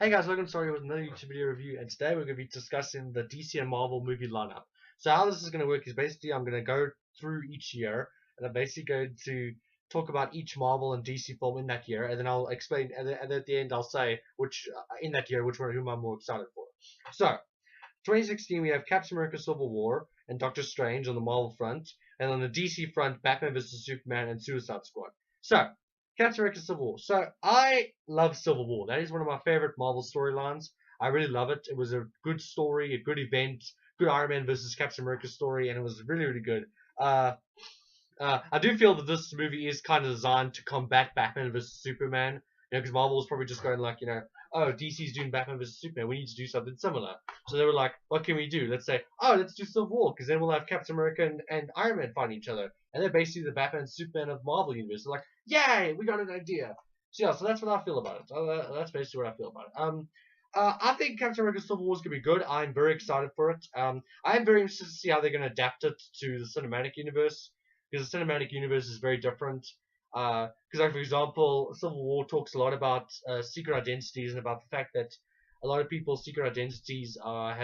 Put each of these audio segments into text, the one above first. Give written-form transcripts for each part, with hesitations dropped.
Hey guys, welcome to Story with another YouTube video review, and today we're going to be discussing the DC and Marvel movie lineup. So how this is going to work is basically I'm going to go through each year, and I'm basically going to talk about each Marvel and DC film in that year, and then I'll explain, and then at the end I'll say which in that year which one whom I'm more excited for. So 2016 we have Captain America: Civil War and Doctor Strange on the Marvel front, and on the DC front Batman vs Superman and Suicide Squad. So Captain America: Civil War. So I love Civil War. That is one of my favorite Marvel storylines. I really love it. It was a good story, a good event, good Iron Man versus Captain America story, and it was really, really good. Uh, I do feel that this movie is kind of designed to combat Batman vs Superman. Because Marvel was probably just going like, oh, DC's doing Batman vs Superman. We need to do something similar. So they were like, what can we do? Let's say, oh, let's do Civil War, because then we'll have Captain America and Iron Man fighting each other, and they're basically the Batman and Superman of Marvel universe. They're like, yay, we got an idea. So yeah, so that's what I feel about it. That's basically what I feel about it. I think Captain America: Civil War is gonna be good. I'm very excited for it. I am very interested to see how they're gonna adapt it to the cinematic universe, because the cinematic universe is very different. Because, like, for example, Civil War talks a lot about secret identities and about the fact that a lot of people's secret identities a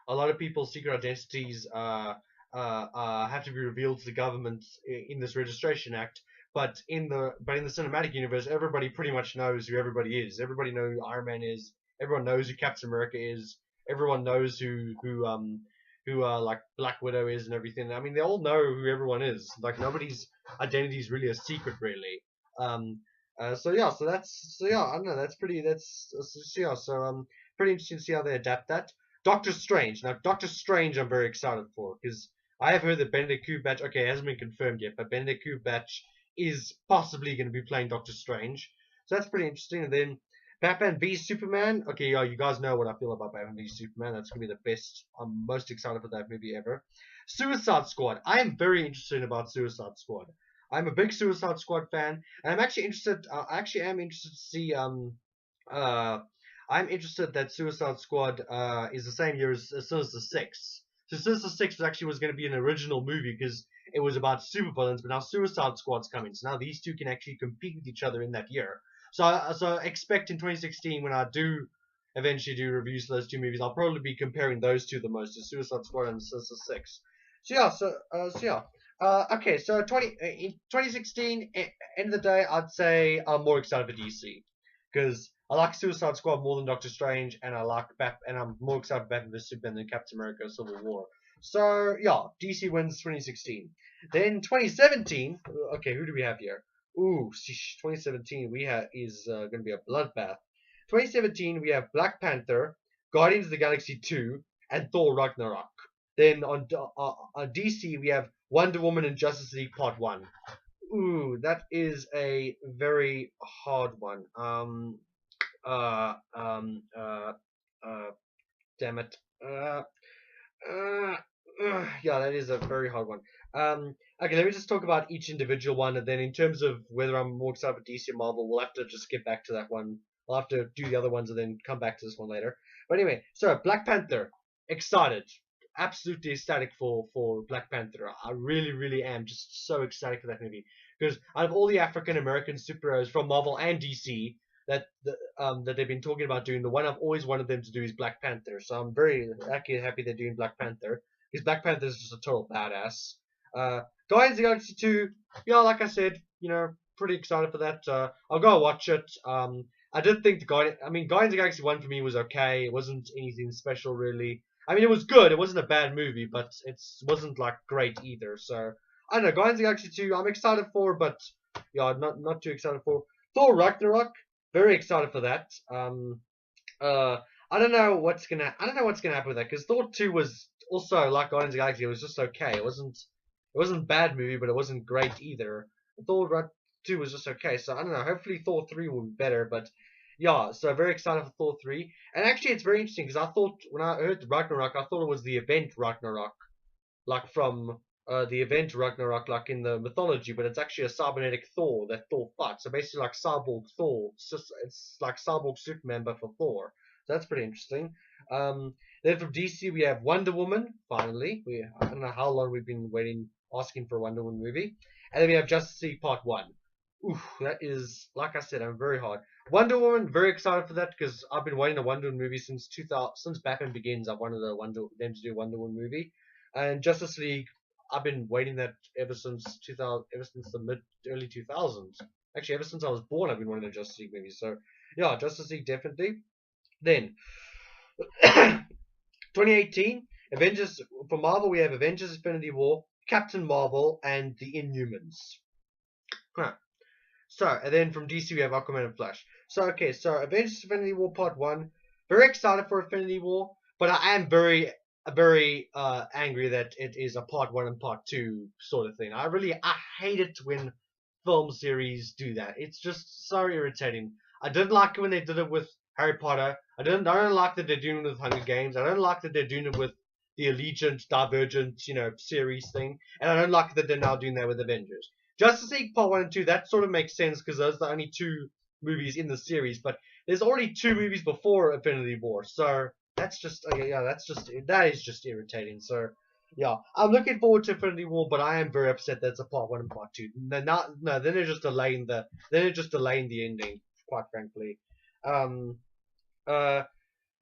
lot of people's secret identities have to be revealed to the government in this Registration Act. But in the cinematic universe, everybody pretty much knows who everybody is. Everybody knows who Iron Man is. Everyone knows who Captain America is. Everyone knows who like Black Widow is and everything. I mean, they all know who everyone is. Like, nobody's identity is really a secret, really. I don't know. Pretty interesting to see how they adapt that. Doctor Strange. Now, Doctor Strange, I'm very excited for, because I have heard that Benedict Cumberbatch. Okay, it hasn't been confirmed yet, but Benedict Cumberbatch is possibly going to be playing Doctor Strange. So that's pretty interesting. And then Batman v Superman. Okay, yeah, you guys know what I feel about Batman v Superman. That's going to be the best. I'm most excited for that movie ever. Suicide Squad. I am very interested about Suicide Squad. I'm a big Suicide Squad fan, and I'm actually interested. I actually am interested to see. Uh, I'm interested that Suicide Squad is the same year as Sinister Six. So Sinister Six was going to be an original movie because it was about supervillains, but now Suicide Squad's coming. So now these two can actually compete with each other in that year. So expect in 2016, when I do eventually do reviews for those two movies, I'll probably be comparing those two the most, the Suicide Squad and Sinister Six. Okay, so in 2016, end of the day, I'd say I'm more excited for DC, because I like Suicide Squad more than Doctor Strange, and I'm more excited for Batman vs Superman than Captain America: Civil War. So yeah, DC wins 2016. Then 2017. Okay, who do we have here? Ooh, 2017 is going to be a bloodbath. 2017 we have Black Panther, Guardians of the Galaxy 2, and Thor Ragnarok. Then on DC we have Wonder Woman and Justice League Part 1. Ooh, that is a very hard one. Uh, um, uh, uh, Damn it. Yeah, that is a very hard one. Okay, let me just talk about each individual one, and then in terms of whether I'm more excited for DC or Marvel, we'll have to just get back to that one. I'll have to do the other ones and then come back to this one later. But anyway, so Black Panther, excited, absolutely ecstatic for Black Panther. I really, really am just so ecstatic for that movie, because out of all the African American superheroes from Marvel and DC that they've been talking about doing, the one I've always wanted them to do is Black Panther. So I'm very happy they're doing Black Panther, because Black Panther is just a total badass. Guardians of the Galaxy 2, yeah, like I said, pretty excited for that. I'll go watch it. I did think Guardians of the Galaxy 1 for me was okay. It wasn't anything special, really. I mean, it was good. It wasn't a bad movie, but it wasn't, like, great either. So, I don't know. Guardians of the Galaxy 2, I'm excited for, but, yeah, not too excited for. Thor Ragnarok, very excited for that. I don't know what's gonna happen with that, because Thor 2 was also like Guardians of the Galaxy. It was just okay. It wasn't a bad movie, but it wasn't great either. Thor 2 was just okay. So I don't know. Hopefully Thor 3 will be better. But yeah, so very excited for Thor 3. And actually, it's very interesting, because I thought when I heard Ragnarok, I thought it was the event Ragnarok, like from the event Ragnarok, like in the mythology, but it's actually a cybernetic Thor that Thor fights. So basically, like Cyborg Thor. It's like Cyborg Superman, but for Thor. So that's pretty interesting. Then from DC, we have Wonder Woman. Finally, I don't know how long we've been waiting, asking for a Wonder Woman movie. And then we have Justice League Part 1. Oof, that is, like I said, I'm very hard. Wonder Woman, very excited for that because I've been waiting a Wonder Woman movie since 2000, since Batman Begins. I've wanted them to do a Wonder Woman movie, and Justice League. I've been waiting that ever since 2000, ever since the mid early 2000s. Actually, ever since I was born, I've been wanting a Justice League movie. So, yeah, Justice League definitely. Then, 2018 Avengers for Marvel. We have Avengers: Infinity War, Captain Marvel, and the Inhumans. Huh. So, and then from DC we have Aquaman and Flash. So, okay, so Avengers Infinity War Part 1. Very excited for Infinity War, but I am very angry that it is a Part 1 and Part 2 sort of thing. I hate it when film series do that. It's just so irritating. I didn't like it when they did it with Harry Potter. I don't like that they're doing it with Hunger Games. I don't like that they're doing it with the Allegiant, Divergent, series thing. And I don't like that they're now doing that with Avengers. Justice League Part 1 and 2, that sort of makes sense because those are the only two movies in the series, but there's already two movies before Infinity War, so that's just that is just irritating. So yeah, I'm looking forward to Infinity War, but I am very upset that it's a Part 1 and Part 2. Then they're just delaying the ending, quite frankly. Um uh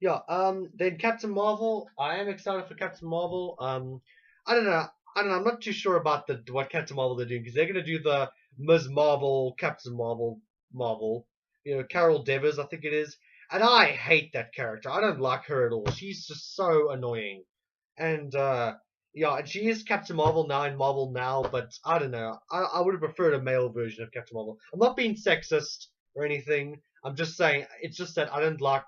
then Captain Marvel. I am excited for Captain Marvel. I don't know. I'm not too sure about what Captain Marvel they're doing because they're gonna do the Ms. Marvel, Captain Marvel, Marvel. Carol Devers, I think it is, and I hate that character. I don't like her at all. She's just so annoying, and yeah, and she is Captain Marvel now in Marvel now, but I don't know. I would have preferred a male version of Captain Marvel. I'm not being sexist or anything. I'm just saying it's just that I don't like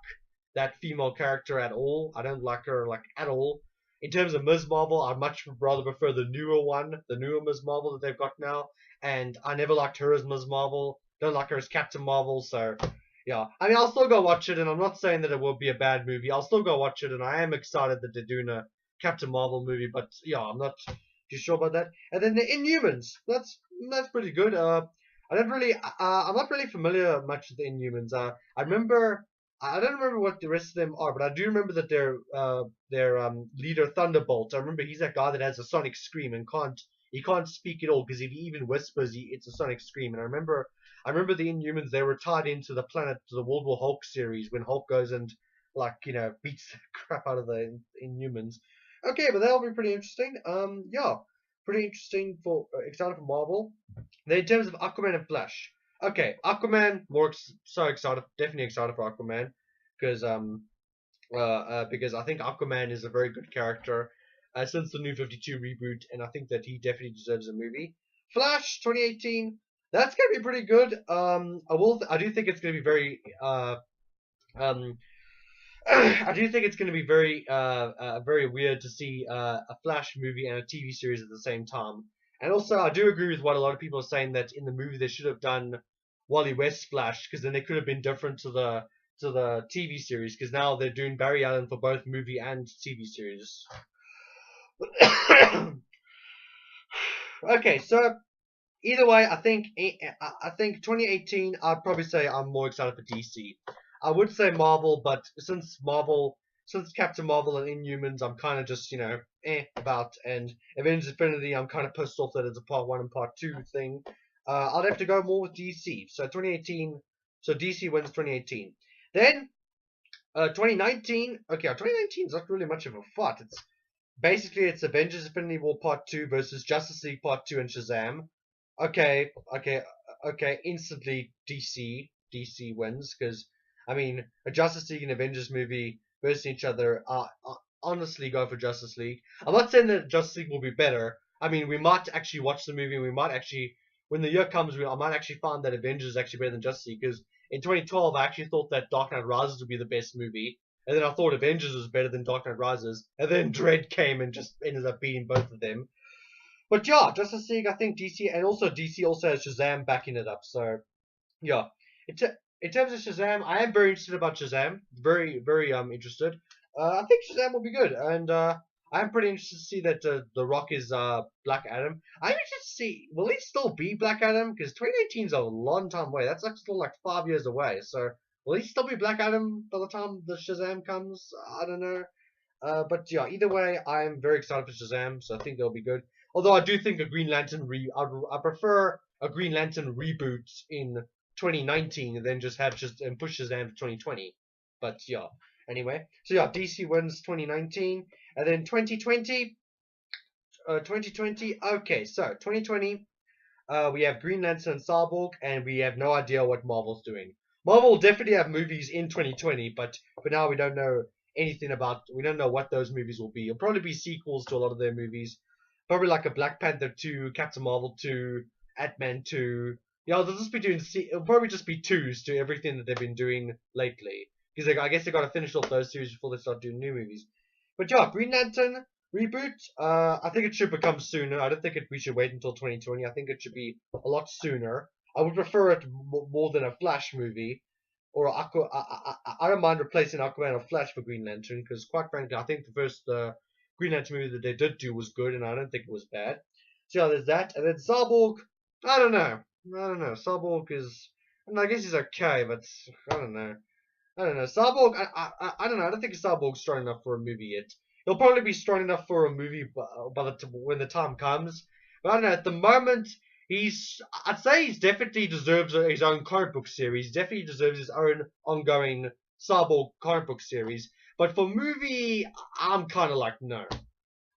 that female character at all. I don't like her like at all. In terms of Ms. Marvel, I'd much rather prefer the newer one, the newer Ms. Marvel that they've got now. And I never liked her as Ms. Marvel. Don't like her as Captain Marvel. So yeah, I mean, I'll still go watch it, and I'm not saying that it will be a bad movie. I'll still go watch it, and I am excited that they're doing a Captain Marvel movie. But yeah, I'm not too sure about that. And then the Inhumans. That's pretty good. I'm not really familiar much with the Inhumans. I don't remember what the rest of them are, but I do remember that their leader Thunderbolt. I remember he's that guy that has a sonic scream and can't speak at all because if he even whispers, it's a sonic scream. And I remember the Inhumans. They were tied into the World War Hulk series when Hulk goes and beats the crap out of the Inhumans. Okay, but that'll be pretty interesting. Yeah, pretty interesting for excited for Marvel. Then in terms of Aquaman and Flash. Okay, Aquaman, so excited, definitely excited for Aquaman, because because I think Aquaman is a very good character since the New 52 reboot, and I think that he definitely deserves a movie. Flash 2018, that's gonna be pretty good. I do think it's gonna be very um I do think it's going to be very weird to see a Flash movie and a TV series at the same time. And also, I do agree with what a lot of people are saying that in the movie they should have done Wally West Flash because then it could have been different to the TV series because now they're doing Barry Allen for both movie and TV series. Okay, so either way, I think 2018. I'd probably say I'm more excited for DC. I would say Marvel, but since Captain Marvel and Inhumans, I'm kind of just about, and Avengers Infinity, I'm kind of pissed off that it's a Part 1 and Part 2 thing. I'd have to go more with DC. So 2018, so DC wins 2018. Then 2019. Okay, 2019 is not really much of a fight. It's Avengers Infinity War Part 2 versus Justice League Part 2 and Shazam. Okay. Instantly DC wins because I mean a Justice League and Avengers movie versus each other. Honestly, go for Justice League. I'm not saying that Justice League will be better. I mean, we might actually watch the movie. We might actually, when the year comes, I might actually find that Avengers is actually better than Justice League because in 2012 I actually thought that Dark Knight Rises would be the best movie. And then I thought Avengers was better than Dark Knight Rises, and then Dread came and just ended up beating both of them. But yeah, Justice League, I think DC also has Shazam backing it up. So yeah, in, in terms of Shazam, I am very interested about Shazam. Very interested. I think Shazam will be good, and I'm pretty interested to see that The Rock is Black Adam. I'm interested to see will he still be Black Adam because 2018 is a long time away. That's still like 5 years away. So will he still be Black Adam by the time the Shazam comes? I don't know. But yeah, either way, I'm very excited for Shazam, so I think they'll be good. Although I do think a Green Lantern I prefer a Green Lantern reboot in 2019 and then just and push Shazam to 2020. But yeah, anyway, so yeah, DC wins 2019, and then 2020. 2020. Okay, so 2020. We have Green Lantern and Cyborg, and we have no idea what Marvel's doing. Marvel will definitely have movies in 2020, but for now we don't know anything about. We don't know what those movies will be. It'll probably be sequels to a lot of their movies. Probably like a Black Panther 2, Captain Marvel 2, Ant-Man 2. Yeah, they'll just be doing. It'll probably just be twos to everything that they've been doing lately. Because I guess they got to finish off those series before they start doing new movies. But yeah, Green Lantern reboot. I think it should become sooner. I don't think we should wait until 2020. I think it should be a lot sooner. I would prefer it more than a Flash movie, or I don't mind replacing Aquaman or Flash for Green Lantern, because quite frankly, I think the first Green Lantern movie that they did do was good, and I don't think it was bad. So yeah, there's that, and then Cyborg. I don't know. Cyborg is, I guess he's okay, but I don't know. Cyborg. I don't know. I don't think Cyborg's strong enough for a movie yet. He'll probably be strong enough for a movie when the time comes. But I don't know. At the moment, I'd say he definitely deserves his own comic book series. He definitely deserves his own ongoing Cyborg comic book series. But for movie, I'm kind of like, no.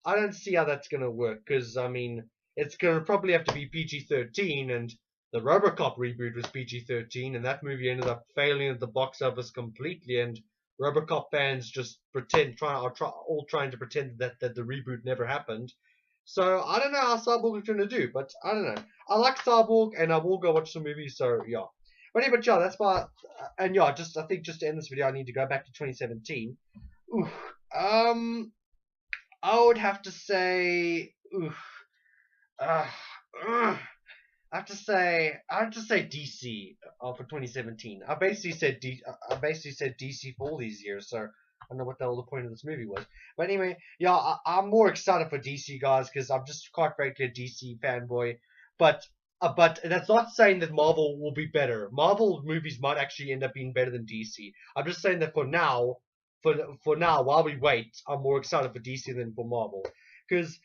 I don't see how that's gonna work. Because I mean, it's gonna probably have to be PG-13, and the RoboCop reboot was PG-13, and that movie ended up failing at the box office completely. And RoboCop fans just all trying to pretend that the reboot never happened. So I don't know how Cyborg is gonna do, but I don't know. I like Cyborg, and I will go watch some movies. So yeah. But anyway, yeah, that's my and yeah. I think just to end this video, I need to go back to 2017. Oof. I would have to say, oof. I have to say DC for 2017. I basically said DC for all these years, so I don't know what the whole point of this movie was. But anyway, yeah, I'm more excited for DC, guys, because I'm just quite frankly a DC fanboy. But that's not saying that Marvel will be better. Marvel movies might actually end up being better than DC. I'm just saying that for now, while we wait, I'm more excited for DC than for Marvel. Because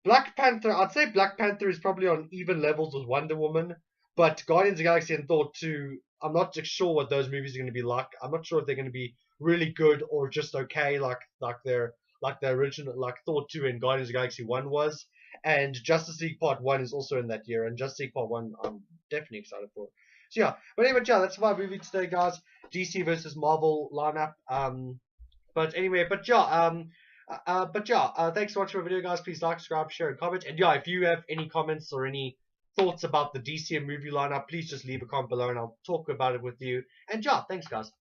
Black Panther, I'd say Black Panther is probably on even levels with Wonder Woman, but Guardians of the Galaxy and Thor 2, I'm not sure what those movies are going to be like. I'm not sure if they're going to be really good or just okay, like the original, like Thor 2 and Guardians of the Galaxy 1 was. And Justice League Part 1 is also in that year, and Justice League Part 1 I'm definitely excited for. So yeah, but anyway, yeah, that's my movie today, guys. DC versus Marvel lineup. But thanks so much for the video, guys. Please like, subscribe, share, and comment. And yeah, if you have any comments or any thoughts about the DC movie lineup, please just leave a comment below and I'll talk about it with you. And yeah, thanks, guys.